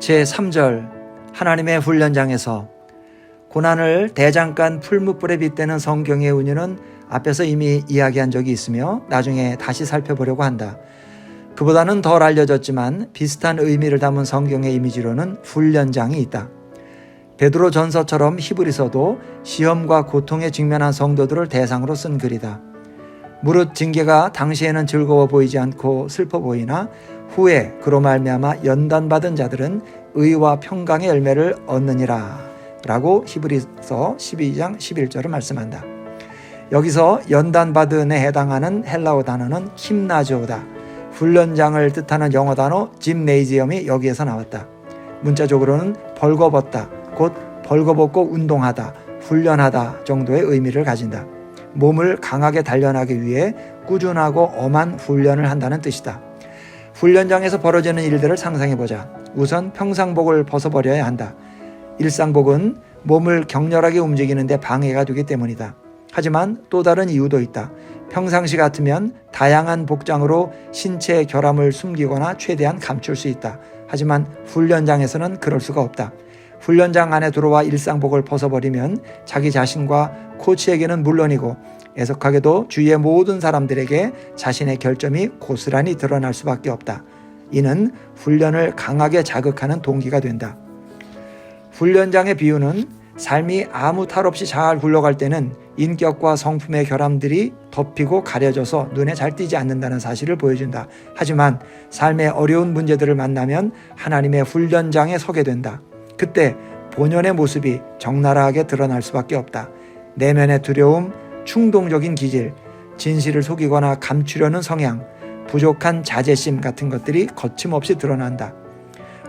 제3절 하나님의 훈련장에서 고난을 대장간 풀무불에 빗대는 성경의 은유는 앞에서 이미 이야기한 적이 있으며 나중에 다시 살펴보려고 한다. 그보다는 덜 알려졌지만 비슷한 의미를 담은 성경의 이미지로는 훈련장이 있다. 베드로 전서처럼 히브리서도 시험과 고통에 직면한 성도들을 대상으로 쓴 글이다. 무릇 징계가 당시에는 즐거워 보이지 않고 슬퍼 보이나 후에 그로 말미암아 연단받은 자들은 의와 평강의 열매를 얻느니라 라고 히브리서 12장 11절을 말씀한다. 여기서 연단받은에 해당하는 헬라어 단어는 힘나조다. 훈련장을 뜻하는 영어 단어 짐네이지엄이 여기에서 나왔다. 문자적으로는 벌거벗다, 곧 벌거벗고 운동하다, 훈련하다 정도의 의미를 가진다. 몸을 강하게 단련하기 위해 꾸준하고 엄한 훈련을 한다는 뜻이다. 훈련장에서 벌어지는 일들을 상상해보자. 우선 평상복을 벗어버려야 한다. 일상복은 몸을 격렬하게 움직이는데 방해가 되기 때문이다. 하지만 또 다른 이유도 있다. 평상시 같으면 다양한 복장으로 신체의 결함을 숨기거나 최대한 감출 수 있다. 하지만 훈련장에서는 그럴 수가 없다. 훈련장 안에 들어와 일상복을 벗어버리면 자기 자신과 코치에게는 물론이고 애석하게도 주위의 모든 사람들에게 자신의 결점이 고스란히 드러날 수밖에 없다. 이는 훈련을 강하게 자극하는 동기가 된다. 훈련장의 비유는 삶이 아무 탈 없이 잘 굴러갈 때는 인격과 성품의 결함들이 덮이고 가려져서 눈에 잘 띄지 않는다는 사실을 보여준다. 하지만 삶의 어려운 문제들을 만나면 하나님의 훈련장에 서게 된다. 그때 본연의 모습이 적나라하게 드러날 수밖에 없다. 내면의 두려움, 충동적인 기질, 진실을 속이거나 감추려는 성향, 부족한 자제심 같은 것들이 거침없이 드러난다.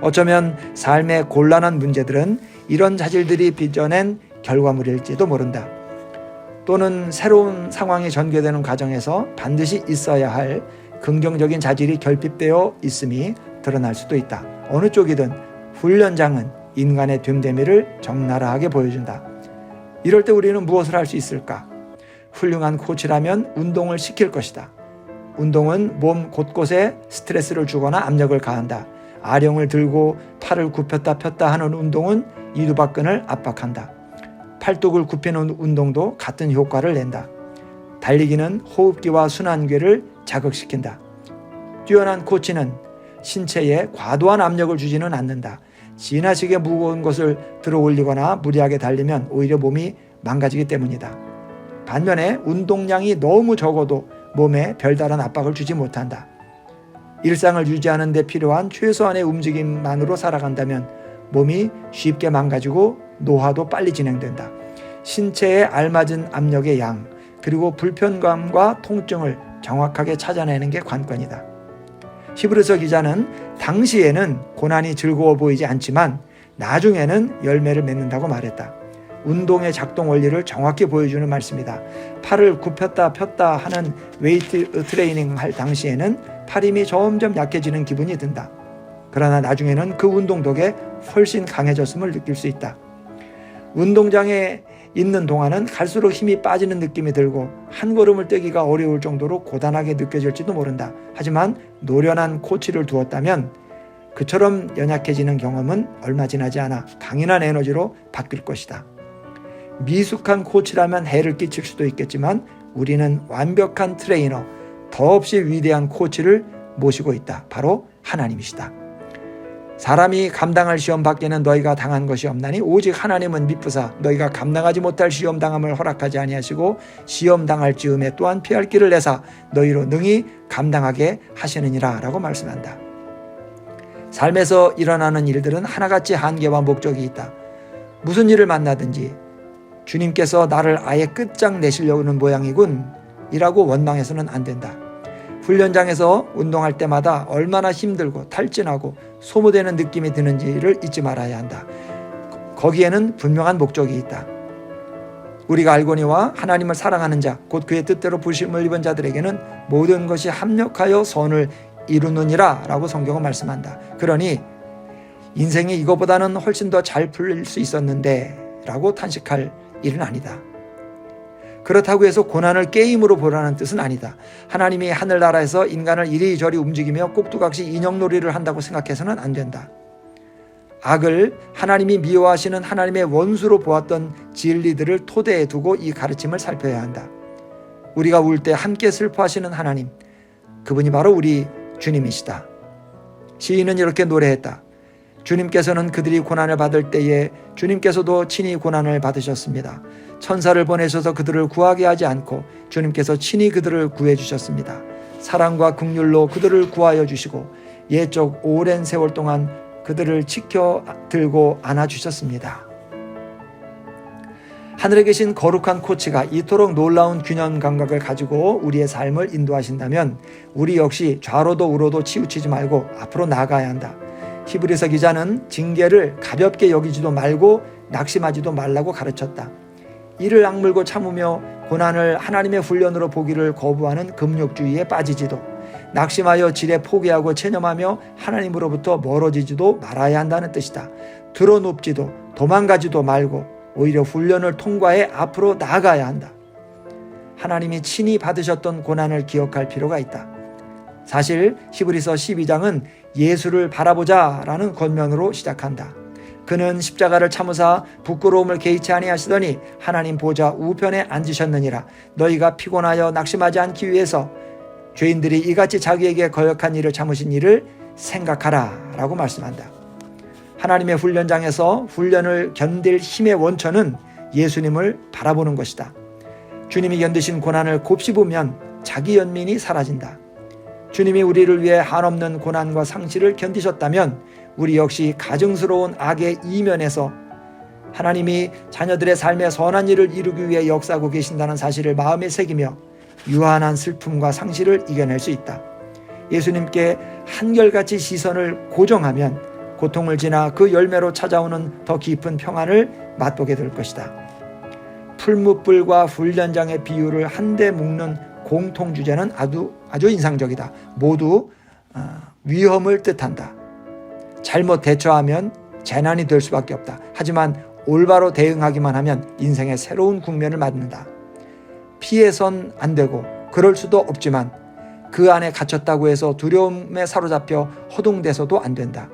어쩌면 삶의 곤란한 문제들은 이런 자질들이 빚어낸 결과물일지도 모른다. 또는 새로운 상황이 전개되는 과정에서 반드시 있어야 할 긍정적인 자질이 결핍되어 있음이 드러날 수도 있다. 어느 쪽이든 훈련장은 인간의 됨됨이를 적나라하게 보여준다. 이럴 때 우리는 무엇을 할 수 있을까? 훌륭한 코치라면 운동을 시킬 것이다. 운동은 몸 곳곳에 스트레스를 주거나 압력을 가한다. 아령을 들고 팔을 굽혔다 폈다 하는 운동은 이두박근을 압박한다. 팔뚝을 굽히는 운동도 같은 효과를 낸다. 달리기는 호흡기와 순환계를 자극시킨다. 뛰어난 코치는 신체에 과도한 압력을 주지는 않는다. 지나치게 무거운 것을 들어 올리거나 무리하게 달리면 오히려 몸이 망가지기 때문이다. 반면에 운동량이 너무 적어도 몸에 별다른 압박을 주지 못한다. 일상을 유지하는 데 필요한 최소한의 움직임만으로 살아간다면 몸이 쉽게 망가지고 노화도 빨리 진행된다. 신체에 알맞은 압력의 양, 그리고 불편감과 통증을 정확하게 찾아내는 게 관건이다. 히브리서 기자는 당시에는 고난이 즐거워 보이지 않지만 나중에는 열매를 맺는다고 말했다. 운동의 작동 원리를 정확히 보여주는 말씀이다. 팔을 굽혔다 폈다 하는 웨이트 트레이닝 할 당시에는 팔 힘이 점점 약해지는 기분이 든다. 그러나 나중에는 그 운동 덕에 훨씬 강해졌음을 느낄 수 있다. 운동장에 있는 동안은 갈수록 힘이 빠지는 느낌이 들고 한 걸음을 떼기가 어려울 정도로 고단하게 느껴질지도 모른다. 하지만 노련한 코치를 두었다면 그처럼 연약해지는 경험은 얼마 지나지 않아 강인한 에너지로 바뀔 것이다. 미숙한 코치라면 해를 끼칠 수도 있겠지만 우리는 완벽한 트레이너, 더없이 위대한 코치를 모시고 있다. 바로 하나님이시다. 사람이 감당할 시험 밖에는 너희가 당한 것이 없나니 오직 하나님은 미쁘사 너희가 감당하지 못할 시험 당함을 허락하지 아니하시고 시험 당할 즈음에 또한 피할 길을 내사 너희로 능히 감당하게 하시느니라 라고 말씀한다. 삶에서 일어나는 일들은 하나같이 한계와 목적이 있다. 무슨 일을 만나든지 주님께서 나를 아예 끝장내시려는 모양이군 이라고 원망해서는 안 된다. 훈련장에서 운동할 때마다 얼마나 힘들고 탈진하고 소모되는 느낌이 드는지를 잊지 말아야 한다. 거기에는 분명한 목적이 있다. 우리가 알거니와 하나님을 사랑하는 자, 곧 그의 뜻대로 부르심을 입은 자들에게는 모든 것이 합력하여 선을 이루느니라 라고 성경은 말씀한다. 그러니 인생이 이거보다는 훨씬 더 잘 풀릴 수 있었는데 라고 탄식할 일은 아니다. 그렇다고 해서 고난을 게임으로 보라는 뜻은 아니다. 하나님이 하늘나라에서 인간을 이리저리 움직이며 꼭두각시 인형놀이를 한다고 생각해서는 안 된다. 악을 하나님이 미워하시는 하나님의 원수로 보았던 진리들을 토대에 두고 이 가르침을 살펴야 한다. 우리가 울 때 함께 슬퍼하시는 하나님, 그분이 바로 우리 주님이시다. 시인은 이렇게 노래했다. 주님께서는 그들이 고난을 받을 때에 주님께서도 친히 고난을 받으셨습니다. 천사를 보내셔서 그들을 구하게 하지 않고 주님께서 친히 그들을 구해 주셨습니다. 사랑과 긍휼로 그들을 구하여 주시고 예적 오랜 세월 동안 그들을 지켜 들고 안아주셨습니다. 하늘에 계신 거룩한 코치가 이토록 놀라운 균형 감각을 가지고 우리의 삶을 인도하신다면 우리 역시 좌로도 우로도 치우치지 말고 앞으로 나아가야 한다. 히브리서 기자는 징계를 가볍게 여기지도 말고 낙심하지도 말라고 가르쳤다. 이를 악물고 참으며 고난을 하나님의 훈련으로 보기를 거부하는 금욕주의에 빠지지도, 낙심하여 지레 포기하고 체념하며 하나님으로부터 멀어지지도 말아야 한다는 뜻이다. 드러눕지도 도망가지도 말고 오히려 훈련을 통과해 앞으로 나아가야 한다. 하나님이 친히 받으셨던 고난을 기억할 필요가 있다. 사실 히브리서 12장은 예수를 바라보자라는 권면으로 시작한다. 그는 십자가를 참으사 부끄러움을 개의치 아니하시더니 하나님 보좌 우편에 앉으셨느니라. 너희가 피곤하여 낙심하지 않기 위해서 죄인들이 이같이 자기에게 거역한 일을 참으신 일을 생각하라 라고 말씀한다. 하나님의 훈련장에서 훈련을 견딜 힘의 원천은 예수님을 바라보는 것이다. 주님이 견디신 고난을 곱씹으면 자기 연민이 사라진다. 주님이 우리를 위해 한없는 고난과 상실을 견디셨다면 우리 역시 가증스러운 악의 이면에서 하나님이 자녀들의 삶에 선한 일을 이루기 위해 역사하고 계신다는 사실을 마음에 새기며 유한한 슬픔과 상실을 이겨낼 수 있다. 예수님께 한결같이 시선을 고정하면 고통을 지나 그 열매로 찾아오는 더 깊은 평안을 맛보게 될 것이다. 풀무불과 훈련장의 비유를 한데 묶는 공통주제는 아주 인상적이다. 모두 위험을 뜻한다. 잘못 대처하면 재난이 될 수밖에 없다. 하지만 올바로 대응하기만 하면 인생의 새로운 국면을 맞는다. 피해선 안 되고 그럴 수도 없지만 그 안에 갇혔다고 해서 두려움에 사로잡혀 허둥대서도 안 된다.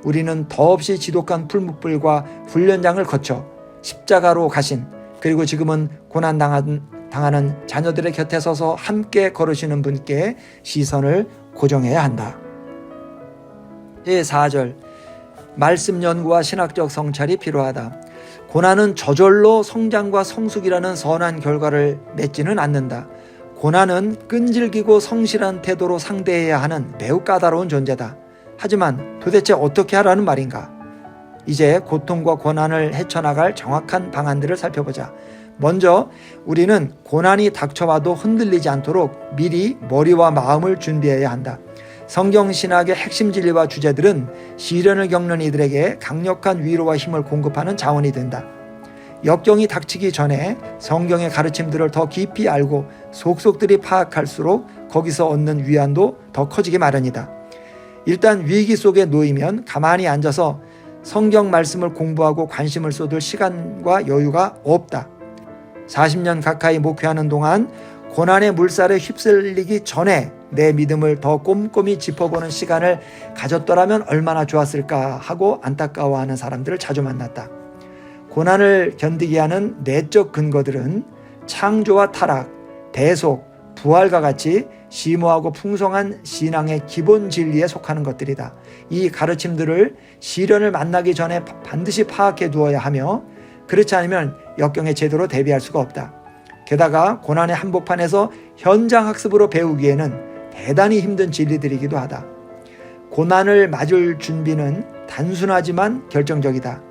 우리는 더없이 지독한 풀무불과 훈련장을 거쳐 십자가로 가신, 그리고 지금은 고난당하는 자녀들의 곁에 서서 함께 걸으시는 분께 시선을 고정해야 한다. 4절, 말씀 연구와 신학적 성찰이 필요하다. 고난은 저절로 성장과 성숙이라는 선한 결과를 맺지는 않는다. 고난은 끈질기고 성실한 태도로 상대해야 하는 매우 까다로운 존재다. 하지만 도대체 어떻게 하라는 말인가? 이제 고통과 고난을 헤쳐나갈 정확한 방안들을 살펴보자. 먼저 우리는 고난이 닥쳐와도 흔들리지 않도록 미리 머리와 마음을 준비해야 한다. 성경 신학의 핵심 진리와 주제들은 시련을 겪는 이들에게 강력한 위로와 힘을 공급하는 자원이 된다. 역경이 닥치기 전에 성경의 가르침들을 더 깊이 알고 속속들이 파악할수록 거기서 얻는 위안도 더 커지기 마련이다. 일단 위기 속에 놓이면 가만히 앉아서 성경 말씀을 공부하고 관심을 쏟을 시간과 여유가 없다. 40년 가까이 목회하는 동안 고난의 물살에 휩쓸리기 전에 내 믿음을 더 꼼꼼히 짚어보는 시간을 가졌더라면 얼마나 좋았을까 하고 안타까워하는 사람들을 자주 만났다. 고난을 견디게 하는 내적 근거들은 창조와 타락, 대속, 부활과 같이 심오하고 풍성한 신앙의 기본 진리에 속하는 것들이다. 이 가르침들을 시련을 만나기 전에 반드시 파악해 두어야 하며 그렇지 않으면 역경에 제대로 대비할 수가 없다. 게다가 고난의 한복판에서 현장 학습으로 배우기에는 대단히 힘든 진리들이기도 하다. 고난을 맞을 준비는 단순하지만 결정적이다.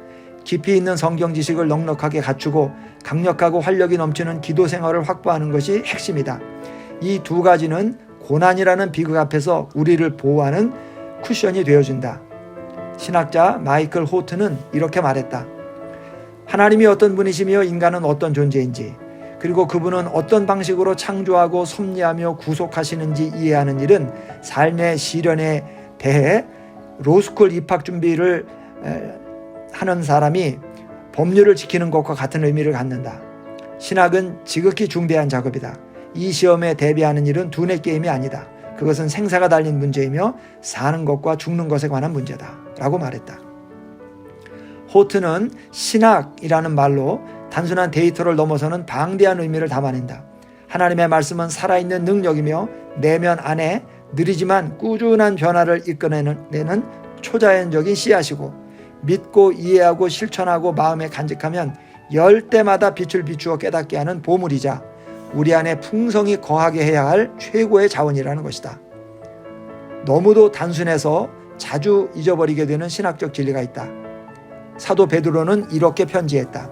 깊이 있는 성경 지식을 넉넉하게 갖추고 강력하고 활력이 넘치는 기도 생활을 확보하는 것이 핵심이다. 이 두 가지는 고난이라는 비극 앞에서 우리를 보호하는 쿠션이 되어준다. 신학자 마이클 호트는 이렇게 말했다. 하나님이 어떤 분이시며 인간은 어떤 존재인지, 그리고 그분은 어떤 방식으로 창조하고 섭리하며 구속하시는지 이해하는 일은 삶의 시련에 대해 로스쿨 입학 준비를 하는 사람이 법률을 지키는 것과 같은 의미를 갖는다. 신학은 지극히 중대한 작업이다. 이 시험에 대비하는 일은 두뇌 게임이 아니다. 그것은 생사가 달린 문제이며 사는 것과 죽는 것에 관한 문제다 라고 말했다. 호트는 신학이라는 말로 단순한 데이터를 넘어서는 방대한 의미를 담아낸다. 하나님의 말씀은 살아있는 능력이며 내면 안에 느리지만 꾸준한 변화를 이끌어내는 초자연적인 씨앗이고, 믿고 이해하고 실천하고 마음에 간직하면 열 때마다 빛을 비추어 깨닫게 하는 보물이자 우리 안에 풍성이 거하게 해야 할 최고의 자원이라는 것이다. 너무도 단순해서 자주 잊어버리게 되는 신학적 진리가 있다. 사도 베드로는 이렇게 편지했다.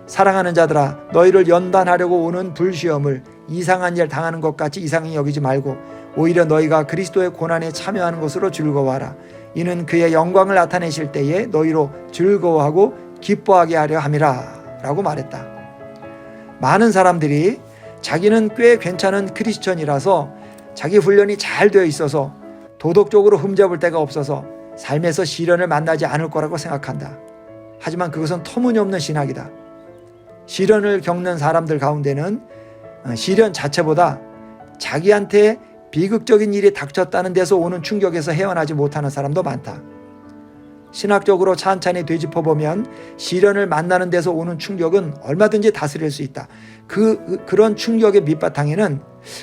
사랑하는 자들아, 너희를 연단하려고 오는 불시험을 이상한 일 당하는 것 같이 이상히 여기지 말고 오히려 너희가 그리스도의 고난에 참여하는 것으로 즐거워하라. 이는 그의 영광을 나타내실 때에 너희로 즐거워하고 기뻐하게 하려 함이라 라고 말했다. 많은 사람들이 자기는 꽤 괜찮은 크리스천이라서 자기 훈련이 잘 되어 있어서 도덕적으로 흠잡을 데가 없어서 삶에서 시련을 만나지 않을 거라고 생각한다. 하지만 그것은 터무니없는 신학이다. 시련을 겪는 사람들 가운데는 시련 자체보다 자기한테 비극적인 일이 닥쳤다는 데서 오는 충격에서 헤어나지 못하는 사람도 많다. 신학적으로 찬찬히 되짚어보면 시련을 만나는 데서 오는 충격은 얼마든지 다스릴 수 있다. 그런 충격의 밑바탕에는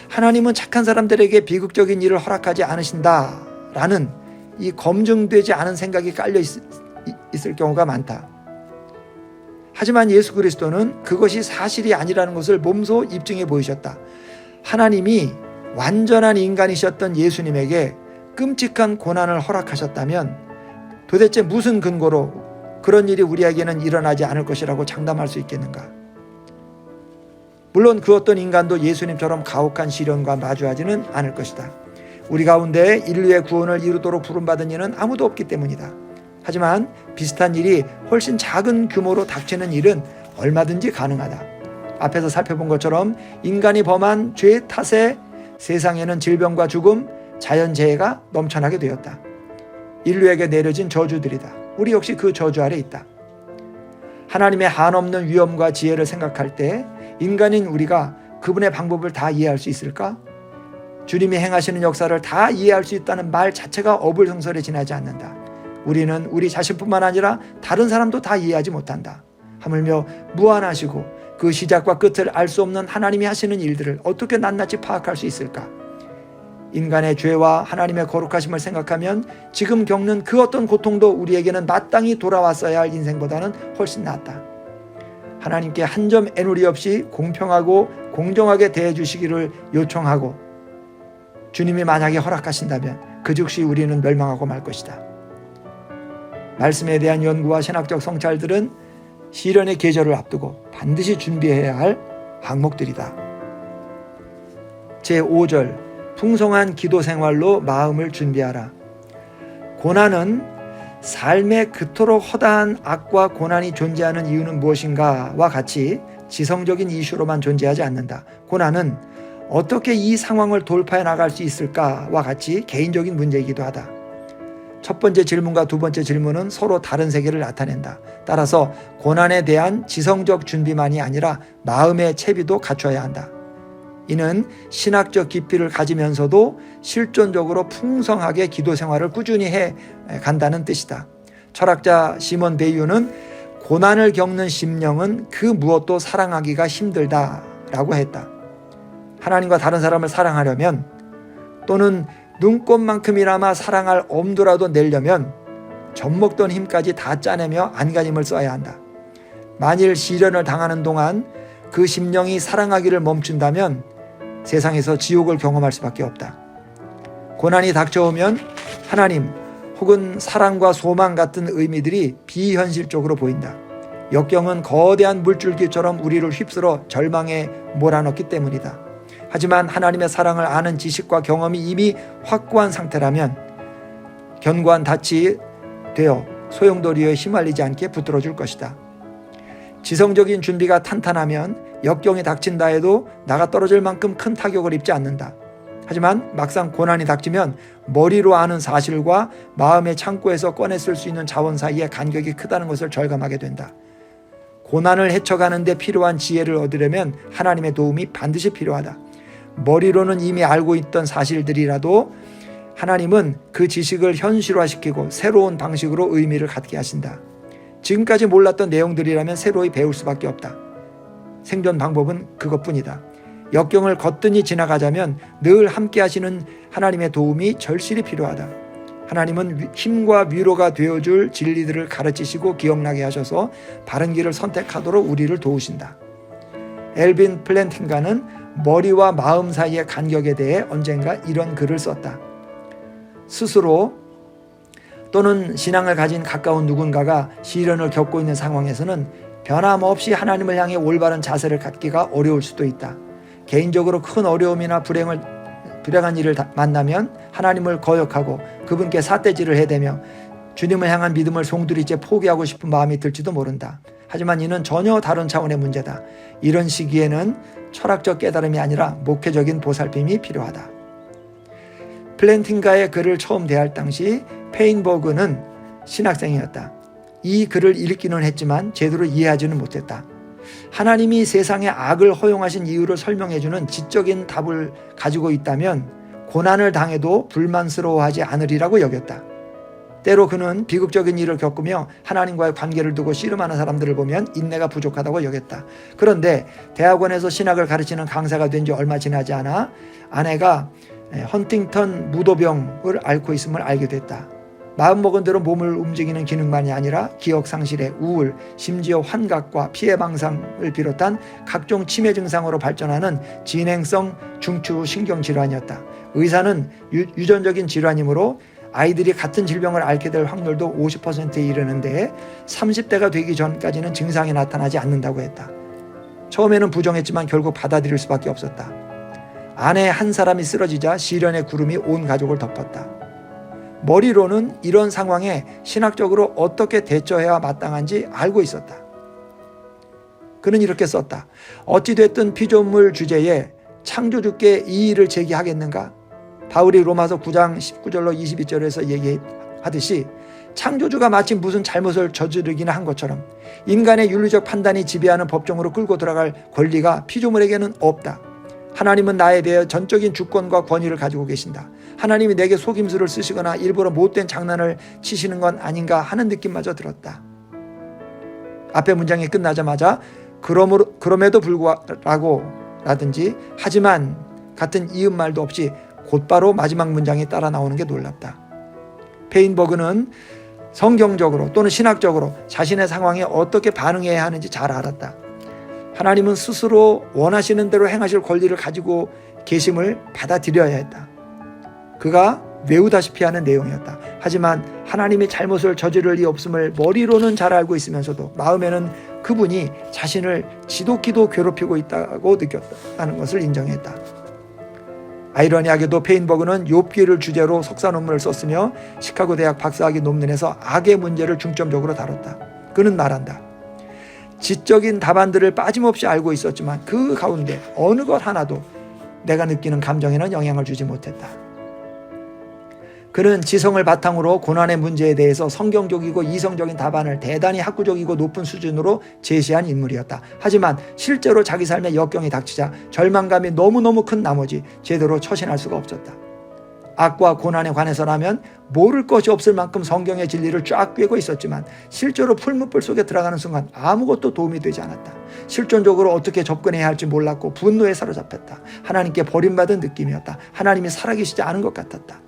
하나님은 착한 사람들에게 비극적인 일을 허락하지 않으신다라는 이 검증되지 않은 생각이 깔려 있을 경우가 많다. 하지만 예수 그리스도는 그것이 사실이 아니라는 것을 몸소 입증해 보이셨다. 하나님이 완전한 인간이셨던 예수님에게 끔찍한 고난을 허락하셨다면 도대체 무슨 근거로 그런 일이 우리에게는 일어나지 않을 것이라고 장담할 수 있겠는가? 물론 그 어떤 인간도 예수님처럼 가혹한 시련과 마주하지는 않을 것이다. 우리 가운데 인류의 구원을 이루도록 부름받은 이는 아무도 없기 때문이다. 하지만 비슷한 일이 훨씬 작은 규모로 닥치는 일은 얼마든지 가능하다. 앞에서 살펴본 것처럼 인간이 범한 죄 탓에 세상에는 질병과 죽음, 자연재해가 넘쳐나게 되었다. 인류에게 내려진 저주들이다. 우리 역시 그 저주 아래 있다. 하나님의 한없는 위엄과 지혜를 생각할 때 인간인 우리가 그분의 방법을 다 이해할 수 있을까? 주님이 행하시는 역사를 다 이해할 수 있다는 말 자체가 어불성설에 지나지 않는다. 우리는 우리 자신뿐만 아니라 다른 사람도 다 이해하지 못한다. 하물며 무한하시고 그 시작과 끝을 알 수 없는 하나님이 하시는 일들을 어떻게 낱낱이 파악할 수 있을까? 인간의 죄와 하나님의 거룩하심을 생각하면 지금 겪는 그 어떤 고통도 우리에게는 마땅히 돌아왔어야 할 인생보다는 훨씬 낫다. 하나님께 한 점 애누리 없이 공평하고 공정하게 대해 주시기를 요청하고 주님이 만약에 허락하신다면 그 즉시 우리는 멸망하고 말 것이다. 말씀에 대한 연구와 신학적 성찰들은 시련의 계절을 앞두고 반드시 준비해야 할 항목들이다. 제5절 풍성한 기도 생활로 마음을 준비하라. 고난은 삶에 그토록 허다한 악과 고난이 존재하는 이유는 무엇인가와 같이 지성적인 이슈로만 존재하지 않는다. 고난은 어떻게 이 상황을 돌파해 나갈 수 있을까와 같이 개인적인 문제이기도 하다. 첫 번째 질문과 두 번째 질문은 서로 다른 세계를 나타낸다. 따라서 고난에 대한 지성적 준비만이 아니라 마음의 채비도 갖춰야 한다. 이는 신학적 깊이를 가지면서도 실존적으로 풍성하게 기도 생활을 꾸준히 해 간다는 뜻이다. 철학자 시몬 베이유는 고난을 겪는 심령은 그 무엇도 사랑하기가 힘들다라고 했다. 하나님과 다른 사람을 사랑하려면 또는 눈꽃만큼이나마 사랑할 엄두라도 내려면 젖먹던 힘까지 다 짜내며 안간힘을 써야 한다. 만일 시련을 당하는 동안 그 심령이 사랑하기를 멈춘다면 세상에서 지옥을 경험할 수밖에 없다. 고난이 닥쳐오면 하나님 혹은 사랑과 소망 같은 의미들이 비현실적으로 보인다. 역경은 거대한 물줄기처럼 우리를 휩쓸어 절망에 몰아넣기 때문이다. 하지만 하나님의 사랑을 아는 지식과 경험이 이미 확고한 상태라면 견고한 닻이 되어 소용돌이에 휘말리지 않게 붙들어줄 것이다. 지성적인 준비가 탄탄하면 역경이 닥친다 해도 나가 떨어질 만큼 큰 타격을 입지 않는다. 하지만 막상 고난이 닥치면 머리로 아는 사실과 마음의 창고에서 꺼냈을 수 있는 자원 사이에 간격이 크다는 것을 절감하게 된다. 고난을 헤쳐가는 데 필요한 지혜를 얻으려면 하나님의 도움이 반드시 필요하다. 머리로는 이미 알고 있던 사실들이라도 하나님은 그 지식을 현실화시키고 새로운 방식으로 의미를 갖게 하신다. 지금까지 몰랐던 내용들이라면 새로이 배울 수밖에 없다. 생존 방법은 그것뿐이다. 역경을 거뜬히 지나가자면 늘 함께 하시는 하나님의 도움이 절실히 필요하다. 하나님은 힘과 위로가 되어줄 진리들을 가르치시고 기억나게 하셔서 바른 길을 선택하도록 우리를 도우신다. 엘빈 플랜팅가는 머리와 마음 사이의 간격에 대해 언젠가 이런 글을 썼다. 스스로 또는 신앙을 가진 가까운 누군가가 시련을 겪고 있는 상황에서는 변함없이 하나님을 향해 올바른 자세를 갖기가 어려울 수도 있다. 개인적으로 큰 어려움이나 불행한 일을 만나면 하나님을 거역하고 그분께 삿대질을 해대며 주님을 향한 믿음을 송두리째 포기하고 싶은 마음이 들지도 모른다. 하지만 이는 전혀 다른 차원의 문제다. 이런 시기에는 철학적 깨달음이 아니라 목회적인 보살핌이 필요하다. 플랜팅가의 글을 처음 대할 당시 페인버그는 신학생이었다. 이 글을 읽기는 했지만 제대로 이해하지는 못했다. 하나님이 세상에 악을 허용하신 이유를 설명해주는 지적인 답을 가지고 있다면 고난을 당해도 불만스러워하지 않으리라고 여겼다. 때로 그는 비극적인 일을 겪으며 하나님과의 관계를 두고 씨름하는 사람들을 보면 인내가 부족하다고 여겼다. 그런데 대학원에서 신학을 가르치는 강사가 된 지 얼마 지나지 않아 아내가 헌팅턴 무도병을 앓고 있음을 알게 됐다. 마음먹은 대로 몸을 움직이는 기능만이 아니라 기억 상실에 우울, 심지어 환각과 피해 망상을 비롯한 각종 치매 증상으로 발전하는 진행성 중추 신경질환이었다. 의사는 유전적인 질환이므로 아이들이 같은 질병을 앓게 될 확률도 50%에 이르는데 30대가 되기 전까지는 증상이 나타나지 않는다고 했다. 처음에는 부정했지만 결국 받아들일 수밖에 없었다. 아내 한 사람이 쓰러지자 시련의 구름이 온 가족을 덮었다. 머리로는 이런 상황에 신학적으로 어떻게 대처해야 마땅한지 알고 있었다. 그는 이렇게 썼다. 어찌됐든 피조물 주제에 창조주께 이의를 제기하겠는가? 바울이 로마서 9장 19절로 22절에서 얘기하듯이 창조주가 마치 무슨 잘못을 저지르기나 한 것처럼 인간의 윤리적 판단이 지배하는 법정으로 끌고 들어갈 권리가 피조물에게는 없다. 하나님은 나에 대해 전적인 주권과 권위를 가지고 계신다. 하나님이 내게 속임수를 쓰시거나 일부러 못된 장난을 치시는 건 아닌가 하는 느낌마저 들었다. 앞에 문장이 끝나자마자 그럼에도 불구하고 라든지 하지만 같은 이음말도 없이 곧바로 마지막 문장이 따라 나오는 게 놀랍다. 페인버그는 성경적으로 또는 신학적으로 자신의 상황에 어떻게 반응해야 하는지 잘 알았다. 하나님은 스스로 원하시는 대로 행하실 권리를 가지고 계심을 받아들여야 했다. 그가 외우다시피 하는 내용이었다. 하지만 하나님이 잘못을 저지를 리 없음을 머리로는 잘 알고 있으면서도 마음에는 그분이 자신을 지독히도 괴롭히고 있다고 느꼈다는 것을 인정했다. 아이러니하게도 페인버그는 욥기를 주제로 석사 논문을 썼으며 시카고 대학 박사학위 논문에서 악의 문제를 중점적으로 다뤘다. 그는 말한다. 지적인 답안들을 빠짐없이 알고 있었지만 그 가운데 어느 것 하나도 내가 느끼는 감정에는 영향을 주지 못했다. 그는 지성을 바탕으로 고난의 문제에 대해서 성경적이고 이성적인 답안을 대단히 학구적이고 높은 수준으로 제시한 인물이었다. 하지만 실제로 자기 삶에 역경이 닥치자 절망감이 너무너무 큰 나머지 제대로 처신할 수가 없었다. 악과 고난에 관해서라면 모를 것이 없을 만큼 성경의 진리를 쫙 꿰고 있었지만 실제로 풀무불 속에 들어가는 순간 아무것도 도움이 되지 않았다. 실존적으로 어떻게 접근해야 할지 몰랐고 분노에 사로잡혔다. 하나님께 버림받은 느낌이었다. 하나님이 살아계시지 않은 것 같았다.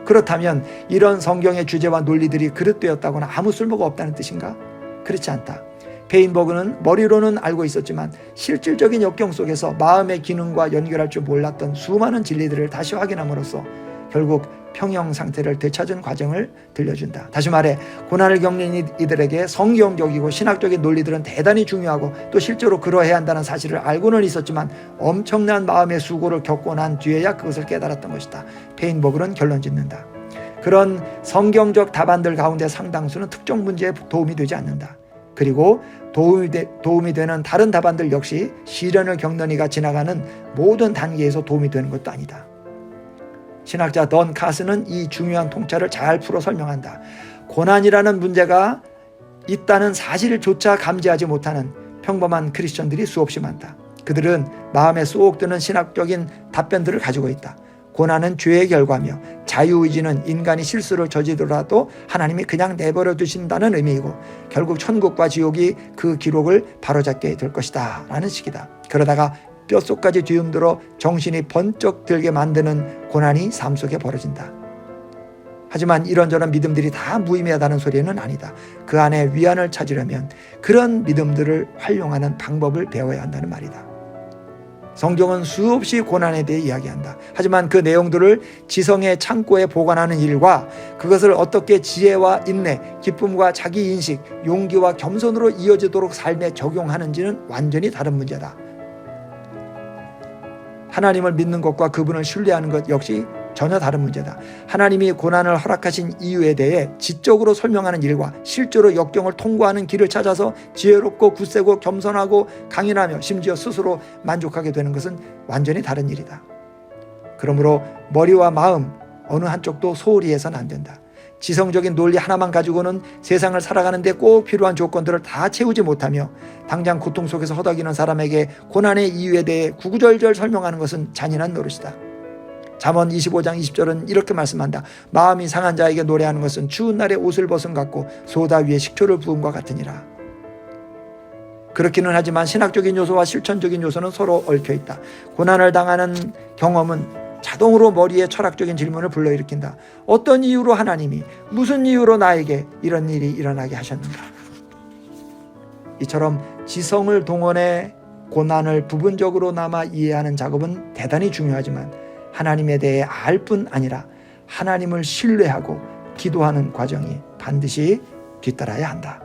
그렇다면 이런 성경의 주제와 논리들이 그릇되었다거나 아무 쓸모가 없다는 뜻인가? 그렇지 않다. 페인버그는 머리로는 알고 있었지만 실질적인 역경 속에서 마음의 기능과 연결할 줄 몰랐던 수많은 진리들을 다시 확인함으로써 결국 평형 상태를 되찾은 과정을 들려준다. 다시 말해 고난을 겪는 이들에게 성경적이고 신학적인 논리들은 대단히 중요하고 또 실제로 그러해야 한다는 사실을 알고는 있었지만 엄청난 마음의 수고를 겪고 난 뒤에야 그것을 깨달았던 것이다. 페인버그는 결론 짓는다. 그런 성경적 답안들 가운데 상당수는 특정 문제에 도움이 되지 않는다. 그리고 도움이 되는 다른 답안들 역시 시련을 겪는 이가 지나가는 모든 단계에서 도움이 되는 것도 아니다. 신학자 던 카스는 이 중요한 통찰을 잘 풀어 설명한다. 고난이라는 문제가 있다는 사실조차 감지하지 못하는 평범한 크리스천들이 수없이 많다. 그들은 마음에 쏙 드는 신학적인 답변들을 가지고 있다. 고난은 죄의 결과며 자유의지는 인간이 실수를 저지르더라도 하나님이 그냥 내버려 두신다는 의미이고 결국 천국과 지옥이 그 기록을 바로잡게 될 것이다 라는 식이다. 그러다가 뼛속까지 뒤흔들어 정신이 번쩍 들게 만드는 고난이 삶 속에 벌어진다. 하지만 이런저런 믿음들이 다 무의미하다는 소리는 아니다. 그 안에 위안을 찾으려면 그런 믿음들을 활용하는 방법을 배워야 한다는 말이다. 성경은 수없이 고난에 대해 이야기한다. 하지만 그 내용들을 지성의 창고에 보관하는 일과 그것을 어떻게 지혜와 인내, 기쁨과 자기인식, 용기와 겸손으로 이어지도록 삶에 적용하는지는 완전히 다른 문제다. 하나님을 믿는 것과 그분을 신뢰하는 것 역시 전혀 다른 문제다. 하나님이 고난을 허락하신 이유에 대해 지적으로 설명하는 일과 실제로 역경을 통과하는 길을 찾아서 지혜롭고 굳세고 겸손하고 강인하며 심지어 스스로 만족하게 되는 것은 완전히 다른 일이다. 그러므로 머리와 마음 어느 한쪽도 소홀히 해서는 안 된다. 지성적인 논리 하나만 가지고는 세상을 살아가는데 꼭 필요한 조건들을 다 채우지 못하며 당장 고통 속에서 허덕이는 사람에게 고난의 이유에 대해 구구절절 설명하는 것은 잔인한 노릇이다. 잠언 25장 20절은 이렇게 말씀한다. 마음이 상한 자에게 노래하는 것은 추운 날에 옷을 벗은 같고 소다 위에 식초를 부음과 같으니라. 그렇기는 하지만 신학적인 요소와 실천적인 요소는 서로 얽혀있다. 고난을 당하는 경험은 자동으로 머리에 철학적인 질문을 불러일으킨다. 어떤 이유로 하나님이, 무슨 이유로 나에게 이런 일이 일어나게 하셨는가? 이처럼 지성을 동원해 고난을 부분적으로나마 이해하는 작업은 대단히 중요하지만 하나님에 대해 알 뿐 아니라 하나님을 신뢰하고 기도하는 과정이 반드시 뒤따라야 한다.